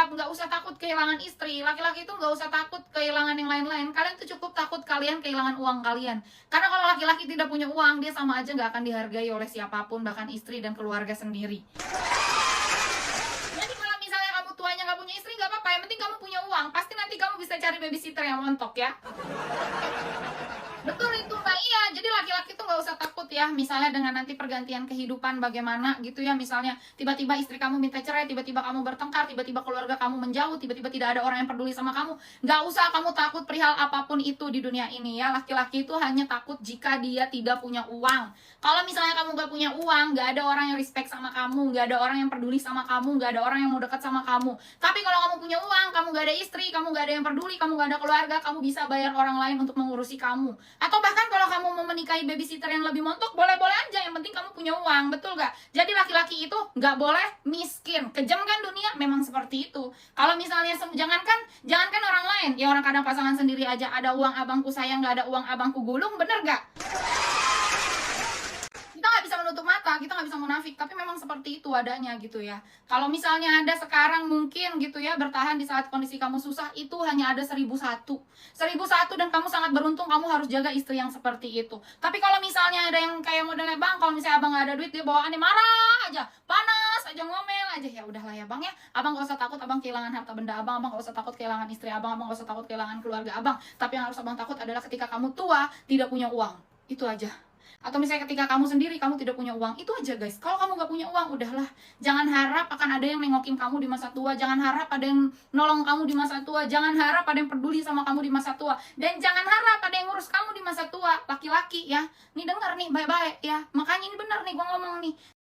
nggak usah takut kehilangan istri. Laki-laki itu nggak usah takut kehilangan yang lain-lain. Kalian tuh cukup takut kalian kehilangan uang kalian. Karena kalau laki-laki tidak punya uang, dia sama aja nggak akan dihargai oleh siapapun, bahkan istri dan keluarga sendiri. Jadi kalau misalnya kamu tuanya nggak punya istri, nggak apa-apa. Yang penting kamu punya uang. Pasti nanti kamu bisa cari babysitter yang montok ya. Betul itu Mbak, iya. Jadi laki-laki tuh nggak usah takut ya. Misalnya dengan nanti pergantian kehidupan bagaimana gitu ya. Misalnya tiba-tiba istri kamu minta cerai, tiba-tiba kamu bertengkar, tiba-tiba keluarga kamu menjauh, tiba-tiba tidak ada orang yang peduli sama kamu. Nggak usah kamu takut perihal apapun itu di dunia ini ya. Laki-laki itu hanya takut jika dia tidak punya uang. Kalau misalnya kamu nggak punya uang, nggak ada orang yang respect sama kamu, nggak ada orang yang peduli sama kamu, nggak ada orang yang mau dekat sama kamu. Tapi kalau kamu punya uang, kamu nggak ada istri, kamu nggak ada yang peduli, kamu nggak ada keluarga, kamu bisa bayar orang lain untuk mengurusi kamu. Atau bahkan kalau kamu mau menikahi babysitter yang lebih montok, boleh-boleh aja, yang penting kamu punya uang, betul gak? Jadi laki-laki itu nggak boleh miskin. Kejam kan dunia? Memang seperti itu. Kalau misalnya jangankan orang lain, ya orang kadang pasangan sendiri aja, ada uang abangku sayang, nggak ada uang abangku gulung, bener gak? Kita nggak bisa menutup mata, kita nggak bisa munafik, tapi memang seperti itu adanya gitu ya. Kalau misalnya Anda sekarang mungkin gitu ya bertahan di saat kondisi kamu susah, itu hanya ada 1001 dan kamu sangat beruntung, kamu harus jaga istri yang seperti itu. Tapi kalau misalnya ada yang kayak modelnya Bang, kalau misalnya abang nggak ada duit, dia bawaannya marah aja, panas aja, ngomel aja, ya udahlah ya Bang ya, abang nggak usah takut abang kehilangan harta benda abang nggak usah takut kehilangan istri abang nggak usah takut kehilangan keluarga abang. Tapi yang harus abang takut adalah ketika kamu tua tidak punya uang, itu aja. Atau misalnya ketika kamu sendiri kamu tidak punya uang, itu aja guys. Kalau kamu nggak punya uang, udahlah, jangan harap akan ada yang nengokin kamu di masa tua, jangan harap ada yang nolong kamu di masa tua, jangan harap ada yang peduli sama kamu di masa tua, dan jangan harap ada yang ngurus kamu di masa tua. Laki-laki ya, nih dengar nih baik-baik ya, makanya ini benar nih gua ngomong nih,